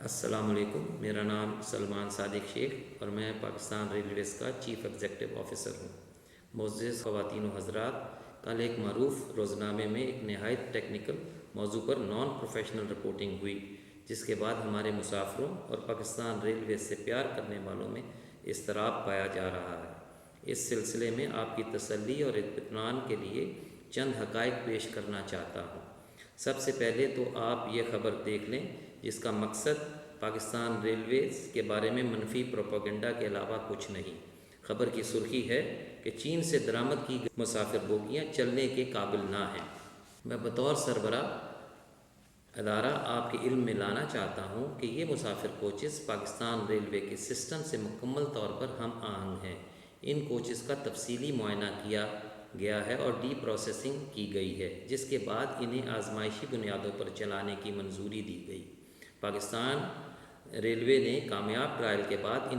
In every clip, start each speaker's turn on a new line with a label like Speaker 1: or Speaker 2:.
Speaker 1: السلام علیکم، میرا نام سلمان صادق شیخ اور میں پاکستان ریلویز کا چیف ایگزیکٹو آفیسر ہوں۔ معزز خواتین و حضرات، کل ایک معروف روزنامے میں ایک نہایت ٹیکنیکل موضوع پر نان پروفیشنل رپورٹنگ ہوئی، جس کے بعد ہمارے مسافروں اور پاکستان ریلویز سے پیار کرنے والوں میں اضطراب پایا جا رہا ہے۔ اس سلسلے میں آپ کی تسلی اور اطمینان کے لیے چند حقائق پیش کرنا چاہتا ہوں۔ سب سے پہلے تو آپ یہ خبر دیکھ لیں، جس کا مقصد پاکستان ریلویز کے بارے میں منفی پروپیگنڈا کے علاوہ کچھ نہیں۔ خبر کی سرخی ہے کہ چین سے درآمد کی گئی مسافر بوگیاں چلنے کے قابل نہ ہیں۔ میں بطور سربراہ ادارہ آپ کے علم میں لانا چاہتا ہوں کہ یہ مسافر کوچز پاکستان ریلوے کے سسٹم سے مکمل طور پر ہم آہنگ ہیں۔ ان کوچز کا تفصیلی معائنہ کیا گیا ہے اور ڈی پروسیسنگ کی گئی ہے، جس کے بعد انہیں آزمائشی بنیادوں پر چلانے کی منظوری دی گئی۔ پاکستان ریلوے نے کامیاب ٹرائل کے بعد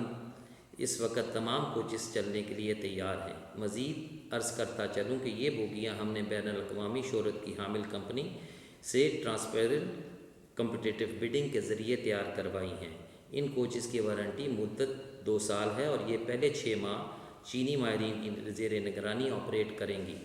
Speaker 1: اس وقت تمام کوچز چلنے کے لیے تیار ہیں۔ مزید عرض کرتا چلوں کہ یہ بوگیاں ہم نے بین الاقوامی شہرت کی حامل کمپنی سے ٹرانسپیرنٹ کمپٹیٹو بڈنگ کے ذریعے تیار کروائی ہیں۔ ان کوچز کی وارنٹی مدت 2 سال ہے اور یہ پہلے 6 ماہ چینی ماہرین کی زیر نگرانی آپریٹ کریں گی۔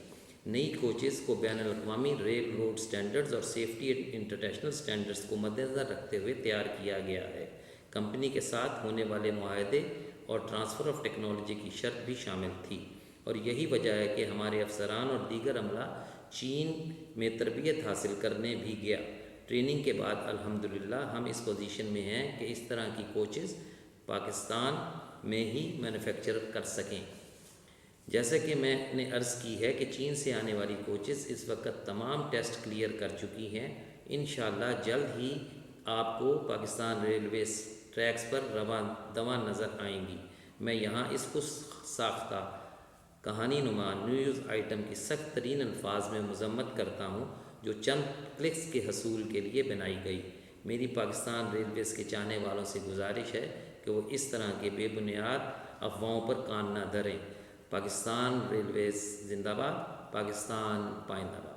Speaker 1: نئی کوچز کو بین الاقوامی ریل روڈ سٹینڈرڈز اور سیفٹی انٹرنیشنل سٹینڈرڈز کو مدنظر رکھتے ہوئے تیار کیا گیا ہے۔ کمپنی کے ساتھ ہونے والے معاہدے اور ٹرانسفر آف ٹیکنالوجی کی شرط بھی شامل تھی، اور یہی وجہ ہے کہ ہمارے افسران اور دیگر عملہ چین میں تربیت حاصل کرنے بھی گیا۔ ٹریننگ کے بعد الحمدللہ ہم اس پوزیشن میں ہیں کہ اس طرح کی کوچز پاکستان میں ہی مینوفیکچر کر سکیں۔ جیسا کہ میں نے عرض کی ہے کہ چین سے آنے والی کوچز اس وقت تمام ٹیسٹ کلیئر کر چکی ہیں۔ انشاءاللہ جلد ہی آپ کو پاکستان ریلویز ٹریکس پر رواں دواں نظر آئیں گی۔ میں یہاں اس کو ساختہ کہانی نما نیوز آئٹم کی سخت ترین الفاظ میں مذمت کرتا ہوں، جو چند کلکس کے حصول کے لیے بنائی گئی۔ میری پاکستان ریلویز کے چاہنے والوں سے گزارش ہے کہ وہ اس طرح کے بے بنیاد افواہوں پر کان نہ دھریں۔ پاکستان ریلویز زندہ باد، پاکستان پائندہ باد۔